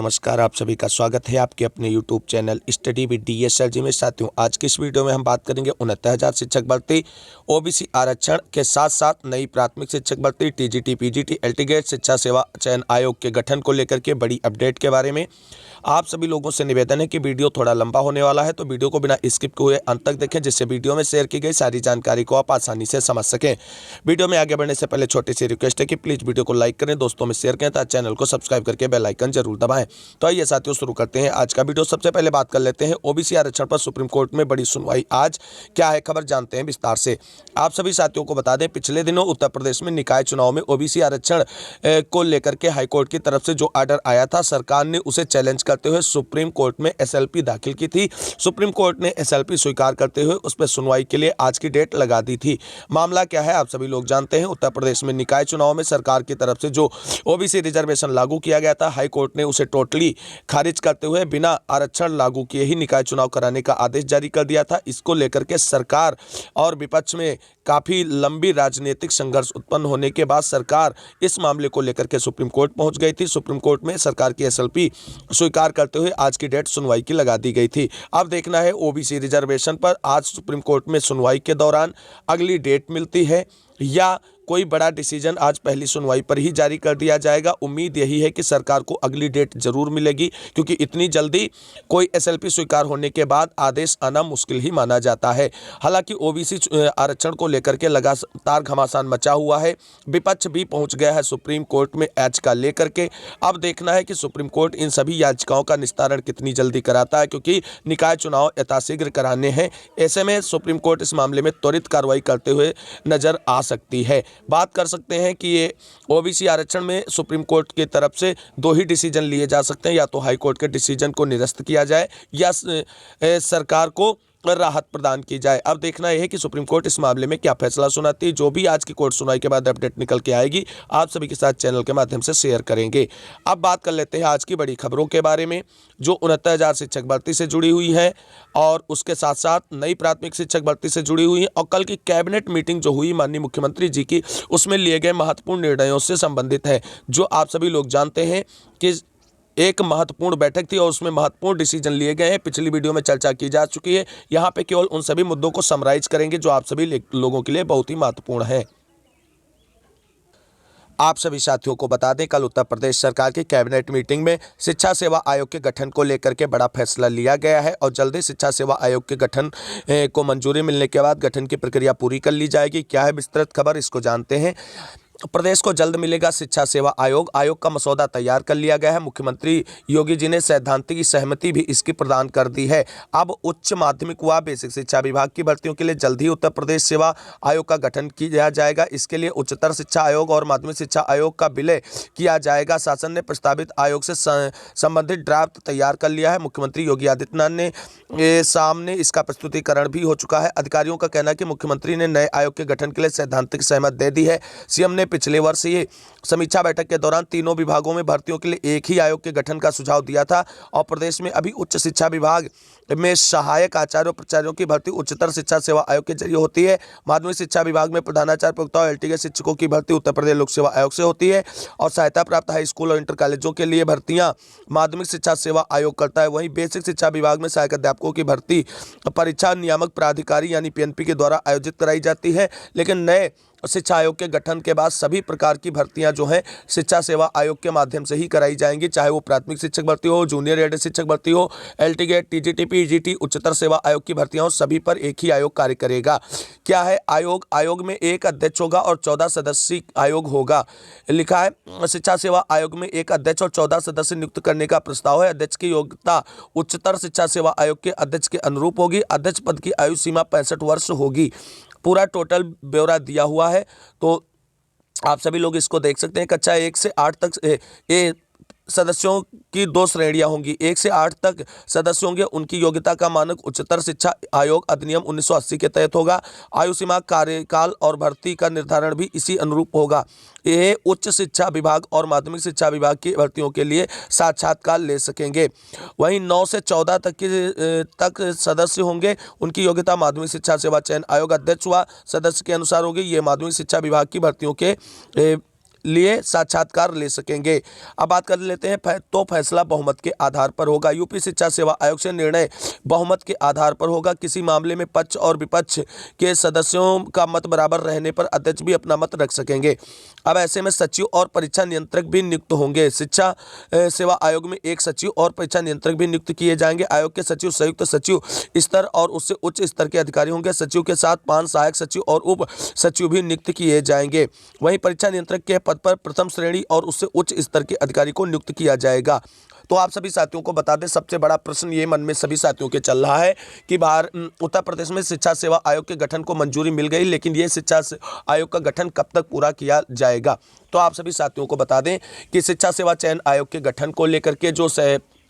नमस्कार, आप सभी का स्वागत है आपके अपने YouTube channel study with DSLG में। साथियों, आज की इस वीडियो में हम बात करेंगे 69,000 शिक्षक भर्ती, ओबीसी आरक्षण के साथ साथ नई प्राथमिक शिक्षक भर्ती, टीजीटी पीजीटी एलटीगेट शिक्षा सेवा चयन आयोग के गठन को लेकर के बड़ी अपडेट के बारे में। आप सभी लोगों से निवेदन है कि वीडियो थोड़ा लंबा होने वाला है, तो वीडियो को बिना स्किप हुए अंत तक देखें, जिससे वीडियो में शेयर की गई सारी जानकारी को आप आसानी से समझ सकें। वीडियो में आगे बढ़ने से पहले छोटी सी रिक्वेस्ट है कि प्लीज़ वीडियो को लाइक करें, दोस्तों में शेयर करें तथा चैनल को सब्सक्राइब करके बेल आइकन जरूर दबाएं। तो आइए साथियों, शुरू करते हैं आज का वीडियो। सबसे पहले बात कर लेते हैं ओबीसी आरक्षण पर सुप्रीम कोर्ट में बड़ी सुनवाई। आज क्या है खबर, जानते हैं विस्तार से। आप सभी साथियों को बता दें, पिछले दिनों उत्तर प्रदेश में निकाय चुनाव में ओबीसी आरक्षण को लेकर के हाईकोर्ट की तरफ से जो ऑर्डर आया था, सरकार ने उसे चैलेंज करते हुए सुप्रीम कोर्ट में एसएलपी दाखिल की थी। सुप्रीम कोर्ट ने एसएलपी स्वीकार करते हुए उस पर सुनवाई के लिए आज की डेट लगा दी थी। मामला क्या है आप सभी लोग जानते हैं। उत्तर प्रदेश में निकाय चुनाव में सरकार की तरफ से जो ओबीसी रिजर्वेशन लागू किया गया था, हाई कोर्ट ने उसे टोटली खारिज करते हुए बिना आरक्षण लागू किए ही निकाय चुनाव कराने का आदेश जारी कर दिया था। इसको लेकर के सरकार और विपक्ष में काफ़ी लंबी राजनीतिक संघर्ष उत्पन्न होने के बाद सरकार इस मामले को लेकर के सुप्रीम कोर्ट पहुंच गई थी। सुप्रीम कोर्ट में सरकार की एसएलपी स्वीकार करते हुए आज की डेट सुनवाई की लगा दी गई थी। अब देखना है ओबीसी रिजर्वेशन पर आज सुप्रीम कोर्ट में सुनवाई के दौरान अगली डेट मिलती है या कोई बड़ा डिसीजन आज पहली सुनवाई पर ही जारी कर दिया जाएगा। उम्मीद यही है कि सरकार को अगली डेट जरूर मिलेगी, क्योंकि इतनी जल्दी कोई एसएलपी स्वीकार होने के बाद आदेश आना मुश्किल ही माना जाता है। हालांकि ओबीसी आरक्षण को लेकर के लगातार घमासान मचा हुआ है। विपक्ष भी पहुंच गया है सुप्रीम कोर्ट में याचिका लेकर के। अब देखना है कि सुप्रीम कोर्ट इन सभी याचिकाओं का निस्तारण कितनी जल्दी कराता है, क्योंकि निकाय चुनाव यथाशीघ्र कराने हैं। ऐसे में सुप्रीम कोर्ट इस मामले में त्वरित कार्रवाई करते हुए नजर आ सकती है। बात कर सकते हैं कि ये ओबीसी आरक्षण में सुप्रीम कोर्ट की तरफ से दो ही डिसीजन लिए जा सकते हैं, या तो हाई कोर्ट के डिसीजन को निरस्त किया जाए या सरकार को राहत प्रदान की जाए। अब देखना यह है कि सुप्रीम कोर्ट इस मामले में क्या फैसला सुनाती है। जो भी आज की कोर्ट सुनवाई के बाद अपडेट निकल के आएगी, आप सभी के साथ चैनल के माध्यम से शेयर करेंगे। अब बात कर लेते हैं आज की बड़ी खबरों के बारे में, जो 69,000 शिक्षक भर्ती से जुड़ी हुई है और उसके साथ साथ नई प्राथमिक शिक्षक भर्ती से जुड़ी हुई है। और कल की कैबिनेट मीटिंग जो हुई माननीय मुख्यमंत्री जी की, उसमें लिए गए महत्वपूर्ण निर्णयों से संबंधित है, जो आप सभी लोग जानते हैं कि एक महत्वपूर्ण बैठक थी और उसमें महत्वपूर्ण डिसीजन लिए गए हैं। पिछली वीडियो में चर्चा की जा चुकी है। यहाँ पे केवल उन सभी मुद्दों को समराइज करेंगे जो आप सभी लोगों के लिए बहुत ही महत्वपूर्ण है। आप सभी साथियों को बता दें, कल उत्तर प्रदेश सरकार की कैबिनेट मीटिंग में शिक्षा सेवा आयोग के गठन को लेकर के बड़ा फैसला लिया गया है और जल्दी शिक्षा सेवा आयोग के गठन को मंजूरी मिलने के बाद गठन की प्रक्रिया पूरी कर ली जाएगी। क्या है विस्तृत खबर, इसको जानते हैं। प्रदेश को जल्द मिलेगा शिक्षा सेवा आयोग। आयोग का मसौदा तैयार कर लिया गया है। मुख्यमंत्री योगी जी ने सैद्धांतिक सहमति भी इसकी प्रदान कर दी है। अब उच्च माध्यमिक व बेसिक शिक्षा विभाग की भर्तियों के लिए जल्द ही उत्तर प्रदेश सेवा आयोग का गठन किया जाएगा। इसके लिए उच्चतर शिक्षा आयोग और माध्यमिक शिक्षा आयोग का विलय किया जाएगा। शासन ने प्रस्तावित आयोग से संबंधित ड्राफ्ट तैयार कर लिया है। मुख्यमंत्री योगी आदित्यनाथ ने सामने इसका प्रस्तुतिकरण भी हो चुका है। अधिकारियों का कहना है कि मुख्यमंत्री ने नए आयोग के गठन के लिए सैद्धांतिक सहमति दे दी है। सीएम ने पिछले वर्ष ये समीक्षा बैठक के दौरान तीनों विभागों में भर्तियों के लिए एक ही आयोग के गठन का सुझाव दिया था। और प्रदेश में अभी उच्च शिक्षा विभाग में सहायक आचार्यों प्राचार्यों की भर्ती उच्चतर शिक्षा सेवा आयोग के जरिए होती है। माध्यमिक शिक्षा विभाग में प्रधानाचार्य प्रवक्ता और एलटीके शिक्षकों की भर्ती उत्तर प्रदेश लोक सेवा आयोग से होती है। और सहायता प्राप्त हाई स्कूल और इंटर कॉलेजों के लिए भर्तियां माध्यमिक शिक्षा सेवा आयोग करता है। वहीं बेसिक शिक्षा विभाग में सहायक अध्यापकों की भर्ती परीक्षा नियामक प्राधिकारी यानी पीएनपी के द्वारा आयोजित कराई जाती है। लेकिन नए शिक्षा आयोग के गठन के बाद सभी प्रकार की भर्तियां जो हैं शिक्षा सेवा आयोग के माध्यम से ही कराई जाएंगी, चाहे वो प्राथमिक शिक्षक भर्ती हो, जूनियर एडेड शिक्षक भर्ती हो, एलटीगेट, टीजीटी, पीजीटी, उच्चतर सेवा आयोग की भर्तियां हो, सभी पर एक ही आयोग कार्य करेगा। क्या है आयोग में एक अध्यक्ष होगा और 14 सदस्यीय आयोग होगा। लिखा है शिक्षा सेवा आयोग में एक अध्यक्ष और 14 सदस्य नियुक्त करने का प्रस्ताव है। अध्यक्ष की योग्यता उच्चतर शिक्षा सेवा आयोग के अध्यक्ष के अनुरूप होगी। अध्यक्ष पद की आयु सीमा 65 वर्ष होगी। पूरा टोटल ब्यौरा दिया हुआ है, तो आप सभी लोग इसको देख सकते हैं। कक्षा 1 से 8 तक सदस्यों की 2 श्रेणियां होंगी। 1 से 8 तक सदस्य होंगे, उनकी योग्यता का मानक उच्चतर शिक्षा आयोग अधिनियम 1980 के तहत होगा। आयु सीमा, कार्यकाल और भर्ती का निर्धारण भी इसी अनुरूप होगा। ये उच्च शिक्षा विभाग और माध्यमिक शिक्षा विभाग की भर्तियों के लिए साक्षात्कार ले सकेंगे। वहीं 9 से 14 तक सदस्य होंगे, उनकी योग्यता माध्यमिक शिक्षा सेवा चयन आयोग अध्यक्ष व सदस्य के अनुसार होगी। ये माध्यमिक शिक्षा विभाग की भर्तियों के लिए साक्षात्कार ले सकेंगे। अब बात कर लेते हैं तो फैसला बहुमत के आधार पर होगा। यूपी शिक्षा सेवा आयोग से निर्णय बहुमत के आधार पर होगा। किसी मामले में पक्ष और विपक्ष के सदस्यों का मत बराबर रहने पर अध्यक्ष भी अपना मत रख सकेंगे। अब ऐसे में सचिव और परीक्षा नियंत्रक भी नियुक्त होंगे। शिक्षा सेवा आयोग में एक सचिव और परीक्षा नियंत्रक भी नियुक्त किए जाएंगे। आयोग के सचिव संयुक्त सचिव स्तर और उससे उच्च स्तर के अधिकारी होंगे। सचिव के साथ 5 सहायक सचिव और उप सचिव भी नियुक्त किए जाएंगे। वहीं परीक्षा नियंत्रक के पद पर प्रथम श्रेणी और उससे उच्च स्तर के अधिकारी को नियुक्त किया जाएगा। तो आप सभी साथियों को बता दें, सबसे बड़ा प्रश्न ये मन में सभी साथियों के चल रहा है कि उत्तर प्रदेश में शिक्षा सेवा आयोग के गठन को मंजूरी मिल गई, लेकिन ये शिक्षा आयोग का गठन कब तक पूरा किया जाएगा। तो आप सभी साथियों को बता दें कि शिक्षा सेवा चयन आयोग के गठन को लेकर के जो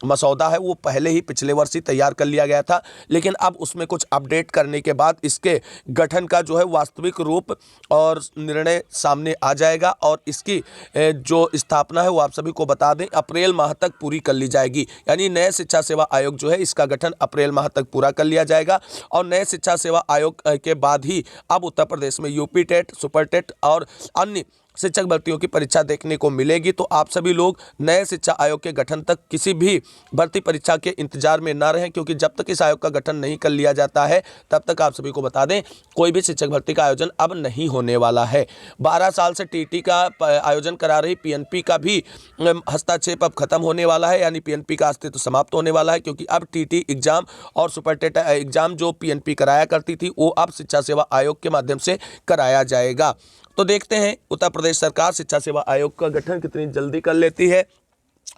मसौदा है वो पहले ही पिछले वर्ष ही तैयार कर लिया गया था, लेकिन अब उसमें कुछ अपडेट करने के बाद इसके गठन का जो है वास्तविक रूप और निर्णय सामने आ जाएगा और इसकी जो स्थापना है वो आप सभी को बता दें अप्रैल माह तक पूरी कर ली जाएगी। यानी नए शिक्षा सेवा आयोग जो है इसका गठन अप्रैल माह तक पूरा कर लिया जाएगा और नए शिक्षा सेवा आयोग के बाद ही अब उत्तर प्रदेश में यूपी टेट, सुपर टेट और अन्य शिक्षक भर्तियों की परीक्षा देखने को मिलेगी। तो आप सभी लोग नए शिक्षा आयोग के गठन तक किसी भी भर्ती परीक्षा के इंतजार में ना रहें, क्योंकि जब तक इस आयोग का गठन नहीं कर लिया जाता है तब तक आप सभी को बता दें कोई भी शिक्षक भर्ती का आयोजन अब नहीं होने वाला है। 12 साल से टीटी का आयोजन करा रही पीएनपी का भी हस्तक्षेप अब खत्म होने वाला है, यानी पीएनपी का अस्तित्व समाप्त होने वाला है, क्योंकि अब टीटी एग्जाम और सुपर टेट एग्जाम जो पीएनपी कराया करती थी वो अब शिक्षा सेवा आयोग के माध्यम से कराया जाएगा। तो देखते हैं उत्तर प्रदेश सरकार शिक्षा सेवा आयोग का गठन कितनी जल्दी कर लेती है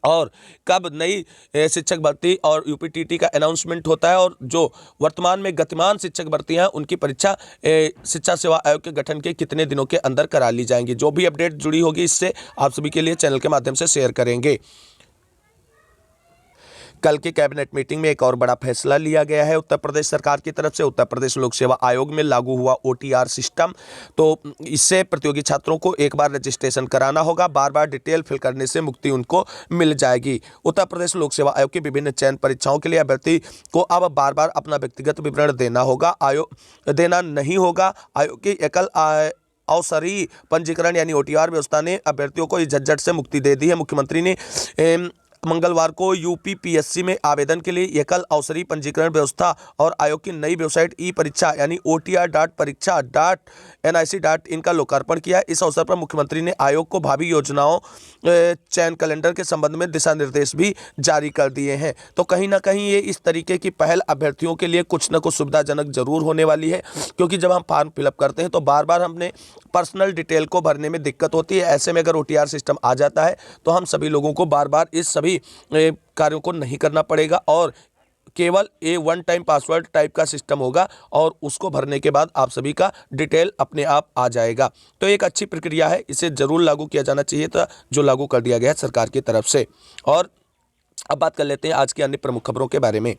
और कब नई शिक्षक भर्ती और यूपीटीटी का अनाउंसमेंट होता है और जो वर्तमान में गतिमान शिक्षक भर्तियां हैं उनकी परीक्षा शिक्षा सेवा आयोग के गठन के कितने दिनों के अंदर करा ली जाएंगी। जो भी अपडेट जुड़ी होगी इससे आप सभी के लिए चैनल के माध्यम से शेयर करेंगे। कल की कैबिनेट मीटिंग में एक और बड़ा फैसला लिया गया है उत्तर प्रदेश सरकार की तरफ से। उत्तर प्रदेश लोक सेवा आयोग में लागू हुआ ओटीआर सिस्टम, तो इससे प्रतियोगी छात्रों को एक बार रजिस्ट्रेशन कराना होगा, बार बार डिटेल फिल करने से मुक्ति उनको मिल जाएगी। उत्तर प्रदेश लोक सेवा आयोग की विभिन्न चयन परीक्षाओं के लिए अभ्यर्थी को अब बार बार अपना व्यक्तिगत विवरण देना होगा, देना नहीं होगा। आयोग की एकल अवसरी पंजीकरण यानी ओटीआर व्यवस्था ने अभ्यर्थियों को इस झंझट से मुक्ति दे दी है। मुख्यमंत्री ने मंगलवार को यूपीपीएससी में आवेदन के लिए एकल अवसरी पंजीकरण व्यवस्था और आयोग की नई वेबसाइट ई परीक्षा यानी OTR.परीक्षा.nic.in का लोकार्पण किया। इस अवसर पर मुख्यमंत्री ने आयोग को भावी योजनाओं चयन कैलेंडर के संबंध में दिशा निर्देश भी जारी कर दिए हैं। तो कहीं ना कहीं ये इस तरीके की पहल अभ्यर्थियों के लिए कुछ न कुछ सुविधाजनक जरूर होने वाली है, क्योंकि जब हम फॉर्म फिलअप करते हैं तो बार बार हमने पर्सनल डिटेल को भरने में दिक्कत होती है। ऐसे में अगर ओटीआर सिस्टम आ जाता है तो हम सभी लोगों को बार बार इस सभी कार्यों को नहीं करना पड़ेगा और केवल वन टाइम पासवर्ड टाइप का सिस्टम होगा और उसको भरने के बाद आप सभी का डिटेल अपने आप आ जाएगा। तो एक अच्छी प्रक्रिया है, इसे जरूर लागू किया जाना चाहिए था, जो लागू कर दिया गया है सरकार की तरफ से। और अब बात कर लेते हैं आज की अन्य प्रमुख खबरों के बारे में।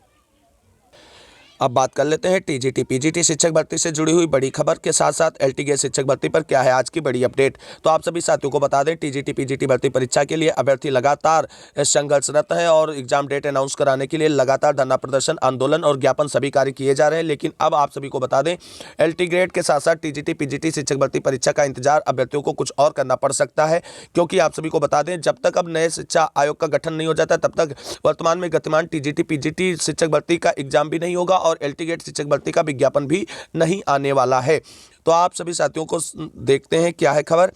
अब बात कर लेते हैं टीजीटी पीजीटी शिक्षक भर्ती से जुड़ी हुई बड़ी खबर के साथ साथ एलटीए शिक्षक भर्ती पर क्या है आज की बड़ी अपडेट। तो आप सभी साथियों को बता दें टीजीटी पीजीटी भर्ती परीक्षा के लिए अभ्यर्थी लगातार संघर्षरत है और एग्जाम डेट अनाउंस कराने के लिए लगातार धरना प्रदर्शन, आंदोलन और ज्ञापन सभी कार्य किए जा रहे हैं। लेकिन अब आप सभी को बता दें एलटी ग्रेड के साथ साथ टीजीटी पीजीटी शिक्षक भर्ती परीक्षा का इंतजार अभ्यर्थियों को कुछ और करना पड़ सकता है, क्योंकि आप सभी को बता दें जब तक अब नए शिक्षा आयोग का गठन नहीं हो जाता तब तक वर्तमान में गतिमान टीजीटी पीजीटी शिक्षक भर्ती का एग्जाम भी नहीं होगा और एलटी ग्रेड शिक्षक भर्ती का विज्ञापन भी नहीं आने वाला है। तो आप सभी साथियों को देखते हैं क्या है खबर।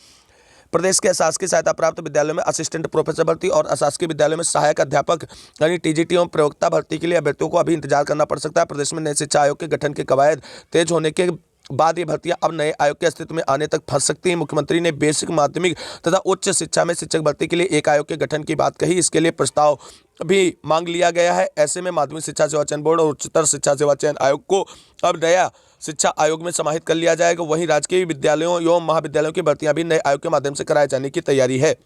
प्रदेश के अशासकीय सहायता प्राप्त विद्यालयों में असिस्टेंट प्रोफेसर भर्ती और अशासकीय विद्यालयों में सहायक अध्यापक यानी टीजीटी एवं प्रवक्ता भर्ती के लिए अभ्यर्थियों को अभी इंतजार करना पड़ सकता है। प्रदेश में नए शिक्षा आयोग के गठन के कवायद तेज होने के बाद ये भर्तियां अब नए आयोग के अस्तित्व में आने तक फंस सकती हैं। मुख्यमंत्री ने बेसिक, माध्यमिक तथा उच्च शिक्षा में शिक्षक भर्ती के लिए एक आयोग के गठन की बात कही। इसके लिए प्रस्ताव भी मांग लिया गया है। ऐसे में माध्यमिक शिक्षा सेवा चयन बोर्ड और उच्चतर शिक्षा सेवा चयन आयोग को अब नया शिक्षा आयोग में समाहित कर लिया जाएगा। वहीं राजकीय विद्यालयों एवं महाविद्यालयों की भर्तियां भी नए आयोग के माध्यम से कराए जाने की तैयारी है।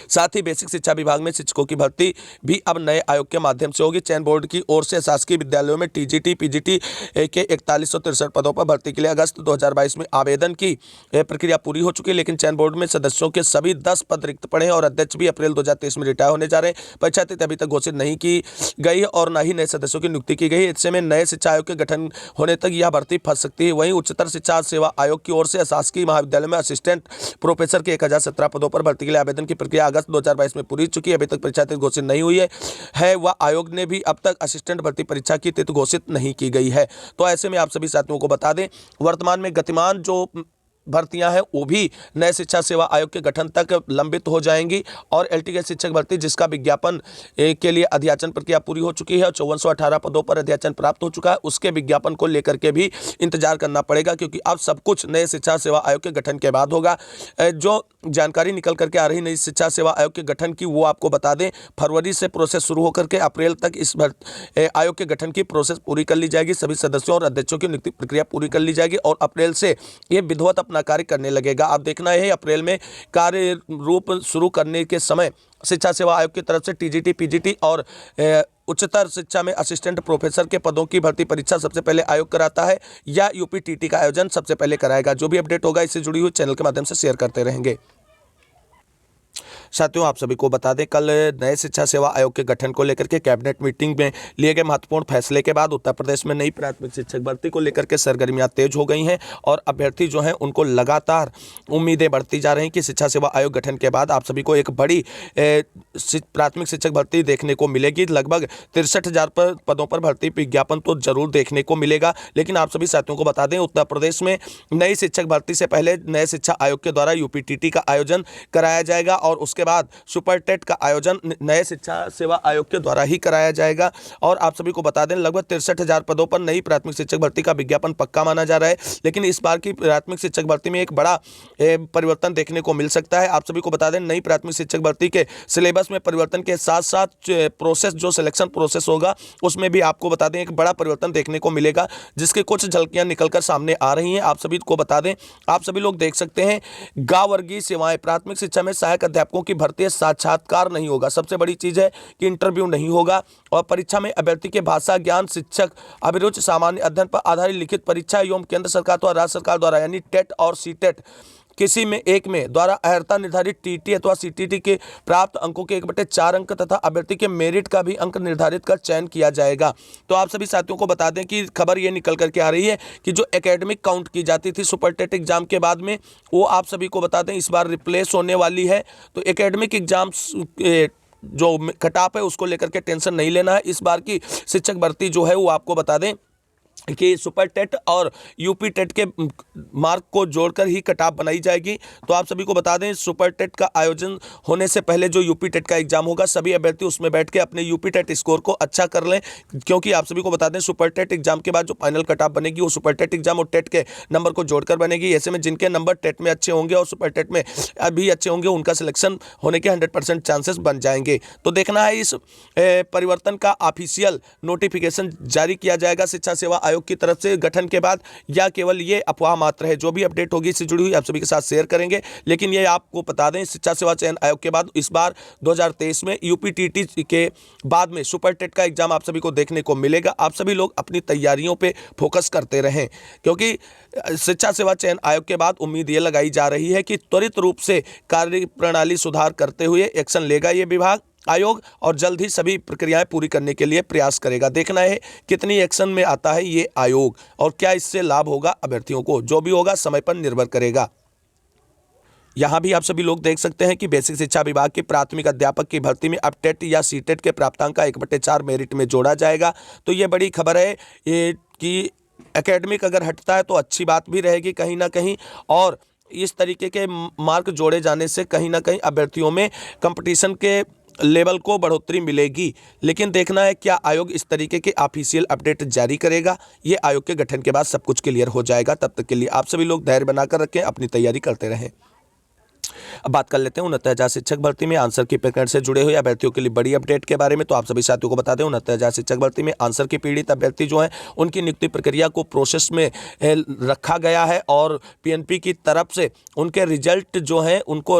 साथ ही बेसिक शिक्षा विभाग में शिक्षकों की भर्ती भी अब नए आयोग के माध्यम से होगी। चयन बोर्ड की ओर से शासकीय विद्यालयों में टीजीटी पीजीटी के 4163 पदों पर भर्ती के लिए अगस्त 2022 में आवेदन की प्रक्रिया पूरी हो चुकी है, लेकिन चयन बोर्ड में सदस्यों के सभी 10 पद रिक्त पड़े हैं और अध्यक्ष भी अप्रैल 2023 में रिटायर होने जा रहे हैं। परीक्षा तिथि अभी तक घोषित नहीं की गई है और न ही नए सदस्यों की नियुक्ति की गई है। इससे में नए शिक्षा आयोग के गठन होने तक यह भर्ती फंस सकती है। वहीं उच्चतर शिक्षा सेवा आयोग की ओर से शासकीय महाविद्यालय में असिस्टेंट प्रोफेसर के 1017 पदों पर भर्ती के लिए आवेदन की प्रक्रिया अगस्त 2022 में पूरी चुकी है। अभी तक परीक्षा तिथि घोषित नहीं हुई है वह आयोग ने भी अब तक असिस्टेंट भर्ती परीक्षा की तिथि घोषित नहीं की गई है। तो ऐसे में आप सभी साथियों को बता दें, वर्तमान में गतिमान जो भर्तियां हैं वो भी नए शिक्षा सेवा आयोग के गठन तक लंबित हो जाएंगी और एलटी के शिक्षक भर्ती जिसका विज्ञापन के लिए अध्याचन प्रक्रिया पूरी हो चुकी है और 5418 पदों पर अध्याचन प्राप्त हो चुका है, उसके विज्ञापन को लेकर के भी इंतजार करना पड़ेगा, क्योंकि अब सब कुछ नए शिक्षा सेवा आयोग के गठन के बाद होगा। जो जानकारी निकल करके आ रही नई शिक्षा सेवा आयोग के गठन की, वो आपको बता दें फरवरी से प्रोसेस शुरू होकर के अप्रैल तक इस आयोग के गठन की प्रोसेस पूरी कर ली जाएगी। सभी सदस्यों और अध्यक्षों की नियुक्ति प्रक्रिया पूरी कर ली जाएगी और अप्रैल से ये विधिवत अपना कार्य करने लगेगा। आप देखना है अप्रैल में कार्य रूप शुरू करने के समय शिक्षा सेवा आयोग की तरफ से टीजीटी पीजीटी और उच्चतर शिक्षा में असिस्टेंट प्रोफेसर के पदों की भर्ती परीक्षा सबसे पहले आयोग कराता है या यूपीटीटी का आयोजन सबसे पहले कराएगा। जो भी अपडेट होगा इससे जुड़ी हुई चैनल के माध्यम से शेयर करते रहेंगे। साथियों, आप सभी को बता दें कल नए शिक्षा सेवा आयोग के गठन को लेकर के कैबिनेट मीटिंग में लिए गए महत्वपूर्ण फैसले के बाद उत्तर प्रदेश में नई प्राथमिक शिक्षक भर्ती को लेकर के सरगर्मियां तेज हो गई हैं और अभ्यर्थी जो हैं उनको लगातार उम्मीदें बढ़ती जा रही हैं कि शिक्षा सेवा आयोग गठन के बाद आप सभी को एक बड़ी प्राथमिक शिक्षक भर्ती देखने को मिलेगी। लगभग 63,000 पदों पर भर्ती विज्ञापन तो जरूर देखने को मिलेगा, लेकिन आप सभी साथियों को बता दें उत्तर प्रदेश में नई शिक्षक भर्ती से पहले नए शिक्षा आयोग के द्वारा यूपीटीटी का आयोजन कराया जाएगा और उसके बाद सुपर टेट का आयोजन नए शिक्षा सेवा आयोग के द्वारा ही कराया जाएगा। और आप सभी को बता दें लगभग 63,000 पदों पर नई प्राथमिक शिक्षक भर्ती का विज्ञापन पक्का माना जा रहा है, लेकिन इस बार की प्राथमिक शिक्षक भर्ती में एक बड़ा परिवर्तन देखने को मिल सकता है। आप सभी को बता दें नई प्राथमिक शिक्षक भर्ती के सिलेबस में परिवर्तन के साथ साथ प्रोसेस जो सिलेक्शन प्रोसेस होगा उसमें भी आपको बता दें एक बड़ा परिवर्तन देखने को मिलेगा, जिसके कुछ झलकियां निकलकर सामने आ रही हैं। आप सभी को बता दें, आप सभी लोग देख सकते हैं गा वर्गीय सेवाएं प्राथमिक शिक्षा में सहायक अध्यापकों की भर्ती साक्षात्कार नहीं होगा। सबसे बड़ी चीज है कि इंटरव्यू नहीं होगा और परीक्षा में अभ्यर्थी के भाषा ज्ञान शिक्षक अभिरुचि सामान्य अध्ययन पर आधारित लिखित परीक्षा एवं केंद्र सरकार द्वारा राज्य सरकार द्वारा यानी टेट और सीटेट किसी में एक में द्वारा अर्हता निर्धारित टीटी अथवा सीटीटी के प्राप्त अंकों के 1/4 अंक तथा अभ्यर्थी के मेरिट का भी अंक निर्धारित कर चयन किया जाएगा। तो आप सभी साथियों को बता दें कि खबर ये निकल करके आ रही है कि जो एकेडमिक काउंट की जाती थी सुपर टेट एग्जाम के बाद में, वो आप सभी को बता दें इस बार रिप्लेस होने वाली है। तो एकेडमिक एग्जाम्स जो कटऑफ है उसको लेकर के टेंशन नहीं लेना है। इस बार की शिक्षक भर्ती जो है वो आपको बता दें कि सुपर टेट और यूपी टेट के मार्क को जोड़कर ही कटऑफ बनाई जाएगी। तो आप सभी को बता दें सुपर टेट का आयोजन होने से पहले जो यूपी टेट का एग्जाम होगा सभी अभ्यर्थी उसमें बैठ के अपने यूपी टेट स्कोर को अच्छा कर लें, क्योंकि आप सभी को बता दें सुपर टेट एग्जाम के बाद जो फाइनल कटऑफ बनेगी वो सुपर टेट एग्जाम और टेट के नंबर को जोड़कर बनेगी। ऐसे में जिनके नंबर टेट में अच्छे होंगे और सुपर टेट में अभी अच्छे होंगे उनका सिलेक्शन होने के 100% चांसेस बन जाएंगे। तो देखना है इस परिवर्तन का ऑफिशियल नोटिफिकेशन जारी किया जाएगा शिक्षा सेवा आयोग की तरफ से गठन के बाद, या केवल ये अफवाह मात्र है। जो भी अपडेट होगी इससे जुड़ी हुई आप सभी के साथ शेयर करेंगे, लेकिन ये आपको बता दें शिक्षा सेवा चयन आयोग के बाद इस बार 2023 में यूपीटीटी के बाद में सुपर टेट का एग्जाम आप सभी को देखने को मिलेगा। आप सभी लोग अपनी तैयारियों पे फोकस करते रहें, क्योंकि शिक्षा सेवा चयन आयोग के बाद उम्मीद ये लगाई जा रही है कि त्वरित रूप से कार्य प्रणाली सुधार करते हुए एक्शन लेगा ये विभाग आयोग और जल्द ही सभी प्रक्रियाएं पूरी करने के लिए प्रयास करेगा। देखना है कितनी एक्शन में आता है ये आयोग और क्या इससे लाभ होगा अभ्यर्थियों को। जो भी होगा समय पर निर्भर करेगा। यहाँ भी आप सभी लोग देख सकते हैं कि बेसिक शिक्षा विभाग की प्राथमिक अध्यापक की भर्ती में अब टेट या सीटेट के प्राप्तांक का 1/4 मेरिट में जोड़ा जाएगा। तो ये बड़ी खबर है कि एकेडमिक अगर हटता है तो अच्छी बात भी रहेगी कहीं ना कहीं, और इस तरीके के मार्क जोड़े जाने से कहीं ना कहीं अभ्यर्थियों में कंपटीशन के लेवल को बढ़ोतरी मिलेगी। लेकिन देखना है क्या आयोग इस तरीके के ऑफिशियल अपडेट जारी करेगा। ये आयोग के गठन के बाद सब कुछ क्लियर हो जाएगा। तब तक के लिए आप सभी लोग धैर्य बनाकर रखें, अपनी तैयारी करते रहें। अब बात कर लेते हैं 69,000 शिक्षक भर्ती में आंसर की प्रकरण से जुड़े हुए अभ्यर्थियों के लिए बड़ी अपडेट के बारे में। तो आप सभी साथियों को बता दें 69,000 शिक्षक भर्ती में आंसर की पीड़ित अभ्यर्थी जो हैं उनकी नियुक्ति प्रक्रिया को प्रोसेस में रखा गया है और पीएनपी की तरफ से उनके रिजल्ट जो हैं उनको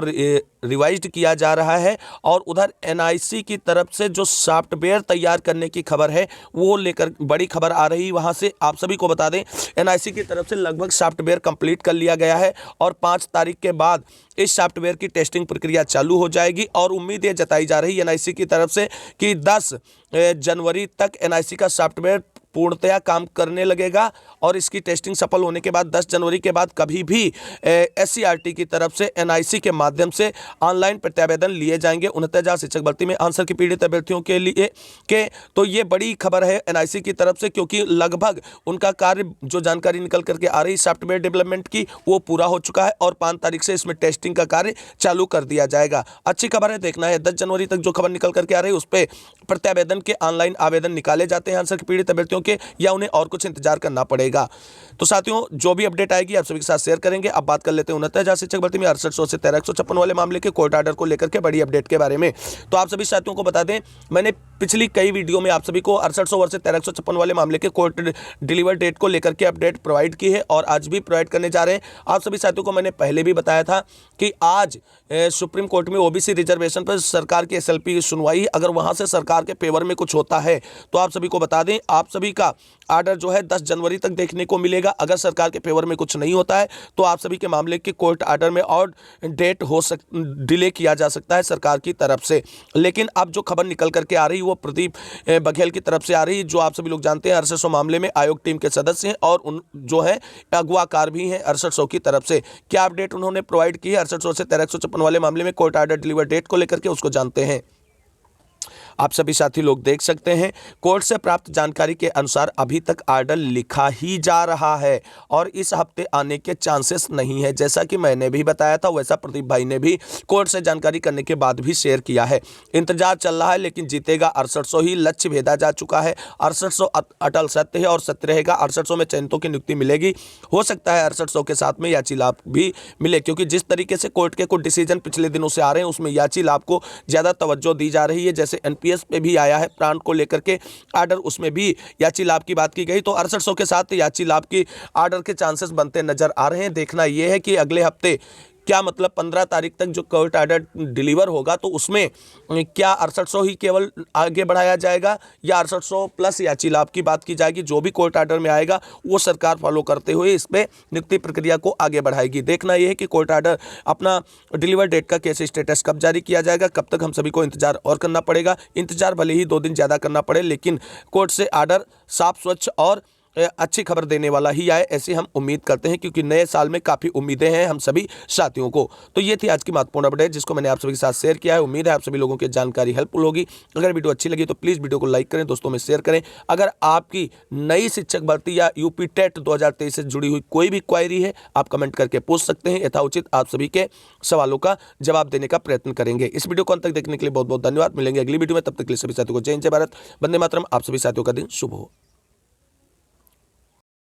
रिवाइज्ड किया जा रहा है। और उधर एनआईसी की तरफ से जो सॉफ्टवेयर तैयार करने की खबर है वो लेकर बड़ी खबर आ रही है वहां से। आप सभी को बता दें, एनआईसी की तरफ से लगभग सॉफ्टवेयर कंप्लीट कर लिया गया है और 5 तारीख के बाद इस सॉफ्टवेयर की टेस्टिंग प्रक्रिया चालू हो जाएगी। और उम्मीद ये जताई जा रही है एनआईसी की तरफ से कि 10 जनवरी तक एनआईसी का सॉफ्टवेयर पूर्णतया काम करने लगेगा और इसकी टेस्टिंग सफल होने के बाद 10 जनवरी के बाद कभी भी एससीईआरटी की तरफ से एनआईसी के माध्यम से ऑनलाइन प्रत्यावेदन लिए जाएंगे 69,000 शिक्षक भर्ती में आंसर की पीड़ित अभ्यर्थियों के लिए तो ये बड़ी खबर है एनआईसी की तरफ से, क्योंकि लगभग उनका कार्य जो जानकारी निकल करके आ रही सॉफ्टवेयर डेवलपमेंट की वो पूरा हो चुका है और 5 तारीख से इसमें टेस्टिंग का कार्य चालू कर दिया जाएगा। अच्छी खबर है, देखना है 10 जनवरी तक जो खबर निकल करके आ रही है उस पर प्रत्यावेदन के ऑनलाइन आवेदन निकाले जाते हैं आंसर की पीड़ित अभ्यर्थियों के, या उन्हें और कुछ इंतजार करना पड़ेगा। तो साथियों, जो भी अपडेट आएगी आप सभी के साथ शेयर करेंगे। अब बात कर लेते हैं 69,000 शिक्षक भर्ती में 6800 से 1356 वाले मामले के कोर्ट ऑर्डर को लेकर के बड़ी अपडेट के बारे में। तो आप सभी साथियों को बता दें, मैंने पिछली कई वीडियो में आप सभी को 6800 वर्ष 1356 वाले मामले के कोर्ट डिलीवर डेट को लेकर के अपडेट प्रोवाइड की है और आज भी प्रोवाइड करने जा रहे हैं। आप सभी साथियों को मैंने पहले भी बताया था कि आज सुप्रीम कोर्ट में ओबीसी रिजर्वेशन पर सरकार की एसएलपी की सुनवाई, अगर वहां से सरकार के फेवर में कुछ होता है तो आप सभी को बता दें आप सभी का ऑर्डर जो है 10 जनवरी तक देखने को मिलेगा। अगर सरकार के फेवर में कुछ नहीं होता है तो आप सभी के मामले के कोर्ट ऑर्डर में और डेट डिले किया जा सकता है सरकार की तरफ से। लेकिन अब जो खबर निकल करके आ रही है वो प्रदीप बघेल की तरफ से आ रही है, जो आप सभी लोग जानते हैं 6800 मामले में आयोग टीम के सदस्य हैं और उन जो है अगवाकार भी हैं 6800 की तरफ से। क्या अपडेट उन्होंने प्रोवाइड की है 6800 से 1356 वाले मामले में कोर्ट ऑर्डर डिलीवर डेट को लेकर के, उसको जानते हैं। आप सभी साथी लोग देख सकते हैं, कोर्ट से प्राप्त जानकारी के अनुसार अभी तक ऑर्डर लिखा ही जा रहा है और इस हफ्ते आने के चांसेस नहीं है। जैसा कि मैंने भी बताया था वैसा प्रदीप भाई ने भी कोर्ट से जानकारी करने के बाद भी शेयर किया है। इंतजार चल रहा है लेकिन जीतेगा 6800 ही, लक्ष्य भेदा जा चुका है। 6800 अटल सत्य है और सत्य रहेगा। 6800 में चयनितों की नियुक्ति मिलेगी। हो सकता है 6800 के साथ में याची लाभ भी मिले, क्योंकि जिस तरीके से कोर्ट के कुछ डिसीजन पिछले दिनों से आ रहे हैं उसमें याची लाभ को ज़्यादा तवज्जो दी जा रही है। जैसे एनपीएस पे भी आया है प्रांत को लेकर के ऑर्डर, उसमें भी याची लाभ की बात की गई। तो 6800 के साथ याची लाभ की ऑर्डर के चांसेस बनते नजर आ रहे हैं। देखना यह है कि अगले हफ्ते क्या मतलब 15 तारीख तक जो कोर्ट ऑर्डर डिलीवर होगा तो उसमें क्या 6800 ही केवल आगे बढ़ाया जाएगा या 6800 प्लस याची लाभ की बात की जाएगी। जो भी कोर्ट ऑर्डर में आएगा वो सरकार फॉलो करते हुए इस पे नियुक्ति प्रक्रिया को आगे बढ़ाएगी। देखना यह है कि कोर्ट ऑर्डर अपना डिलीवर डेट का कैसे स्टेटस कब जारी किया जाएगा, कब तक हम सभी को इंतजार और करना पड़ेगा। इंतजार भले ही 2 दिन ज़्यादा करना पड़े लेकिन कोर्ट से ऑर्डर साफ स्वच्छ और अच्छी खबर देने वाला ही आए, ऐसी हम उम्मीद करते हैं, क्योंकि नए साल में काफ़ी उम्मीदें हैं हम सभी साथियों को। तो ये थी आज की महत्वपूर्ण अपडेट जिसको मैंने आप सभी के साथ शेयर किया है। उम्मीद है आप सभी लोगों की जानकारी हेल्पफुल होगी। अगर वीडियो अच्छी लगी तो प्लीज़ वीडियो को लाइक करें, दोस्तों में शेयर करें। अगर आपकी नई शिक्षक भर्ती या यूपी टेट 2023 से जुड़ी हुई कोई भी क्वायरी है आप कमेंट करके पूछ सकते हैं। यथाउचित आप सभी के सवालों का जवाब देने का प्रयत्न करेंगे। इस वीडियो को अंत तक देखने के लिए बहुत बहुत धन्यवाद। मिलेंगे अगली वीडियो में, तब तक के लिए सभी साथियों को जय हिंद, जय भारत, वंदे मातरम। आप सभी साथियों का दिन शुभ हो।